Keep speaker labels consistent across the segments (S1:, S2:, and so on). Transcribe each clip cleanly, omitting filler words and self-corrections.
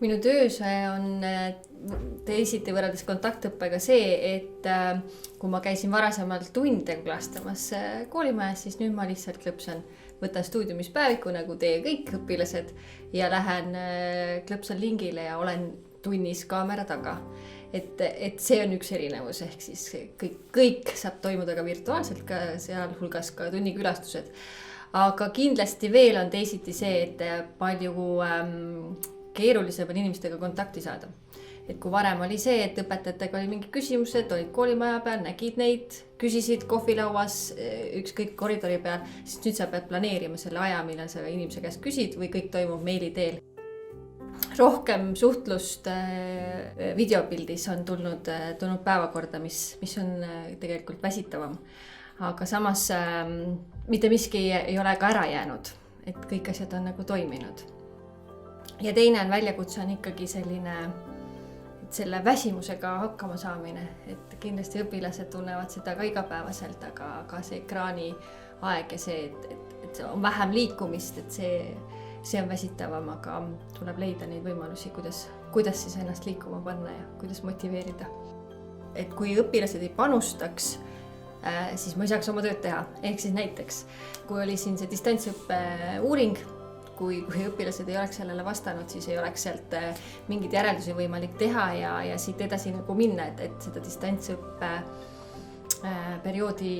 S1: Minu töös on teisiti võrreldes kontaktõppega see, et kui ma käisin varasemalt tunde külastamas koolimajas, siis nüüd ma lihtsalt klõpsan, võtan stuudiumis päeviku nagu teie kõik õpilased ja lähen klõpsan lingile ja olen tunnis kaamera taga. Et see on üks erinevus, ehk siis kõik saab toimuda ka virtuaalselt, ka sealhulgas ka tunnikülastused. Aga kindlasti veel on teisiti see, et palju keerulisem on inimestega kontakti saada. Et kui varem oli see, et õpetajatega oli mingi küsimused, olid koolimaja peal, nägid neid, küsisid kohvilauas, ükskõik koridori peal, siis nüüd sa pead planeerima selle aja, millal sa inimese käest küsid või kõik toimub meili teel. Rohkem suhtlust videopildis on tulnud päevakorda, mis on tegelikult väsitavam. Aga samas mitte miski ei ole ka ära jäänud, et kõik asjad on nagu toiminud. Ja teine on väljakutse on ikkagi selle väsimusega hakkama saamine, et kindlasti õpilased tunnevad seda ka igapäevaselt, aga see ekraani aeg ja see, et on vähem liikumist, et see on väsitavam, aga tuleb leida neid võimalusi, kuidas siis ennast liikuma panna ja kuidas motiveerida. Et kui õpilased ei panustaks, siis ma ei saaks oma tööd teha. Ehk siis näiteks, kui oli siin see distantsõppe uuring, kui õpilased ei oleks sellele vastanud, siis ei oleks sealt mingid järeldusi võimalik teha ja siit edasi nagu minna, et seda distantsõppe perioodi,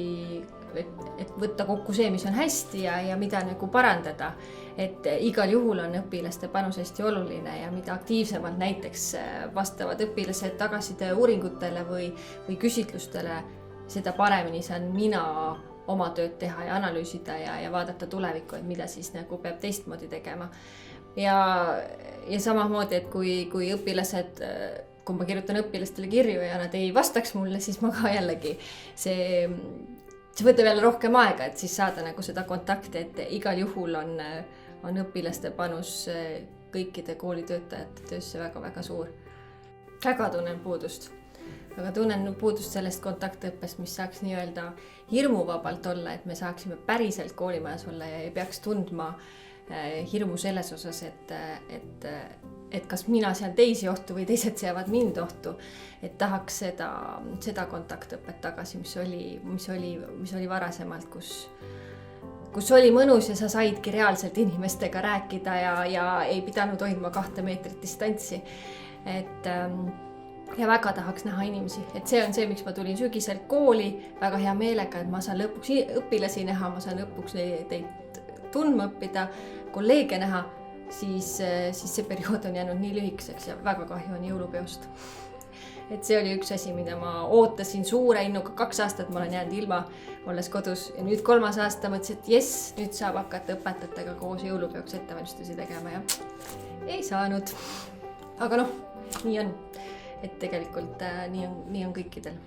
S1: et võtta kokku see, mis on hästi ja mida nagu parandada. Et igal juhul on õpilaste panus hästi oluline ja mida aktiivsemalt näiteks vastavad õpilased tagasiside uuringutele või küsitlustele, seda paremini saan mina oma tööd teha ja analüüsida ja vaadata tulevikku, et mida siis nagu peab teistmoodi tegema. Ja samamoodi, et kui õpilased, kui ma kirjutan õpilastele kirju ja nad ei vastaks mulle, siis ma ka jällegi see võtab jälle rohkem aega, et siis saada nagu seda kontakti, et igal juhul on õpilaste panus kõikide koolitöötajate töösse väga-väga suur. Väga tunnen puudust. Aga tunnen puudust sellest kontaktõppest, mis saaks nii-öelda hirmuvabalt olla, et me saaksime päriselt koolimajas olla ja ei peaks tundma hirmu selles osas, et kas mina sean teisi ohtu või teised seavad mind ohtu. Et tahaks seda kontaktõpet tagasi, mis oli varasemalt, kus oli mõnus ja sa saidki reaalselt inimestega rääkida ja ei pidanud hoidma 2 meetrit distantsi. Ja väga tahaks näha inimesi, et see on see, miks ma tulin sügisel kooli väga hea meelega, et ma saan lõpuks õpilasi näha, ma saan lõpuks teid tundma õppida, kolleege näha, siis see periood on jäänud nii lühikeseks ja väga kahju on jõulupeost. Et see oli üks asi, mida ma ootasin suure innuga 2 aastat, ma olen jäänud ilma, olles kodus ja nüüd 3. aasta mõtlesin, et jess, nüüd saab hakata õpetajatega koos jõulupeoks ettevalmistusi tegema ja ei saanud. Aga nii on. Et tegelikult nii on kõikidel.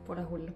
S1: Pole hullu.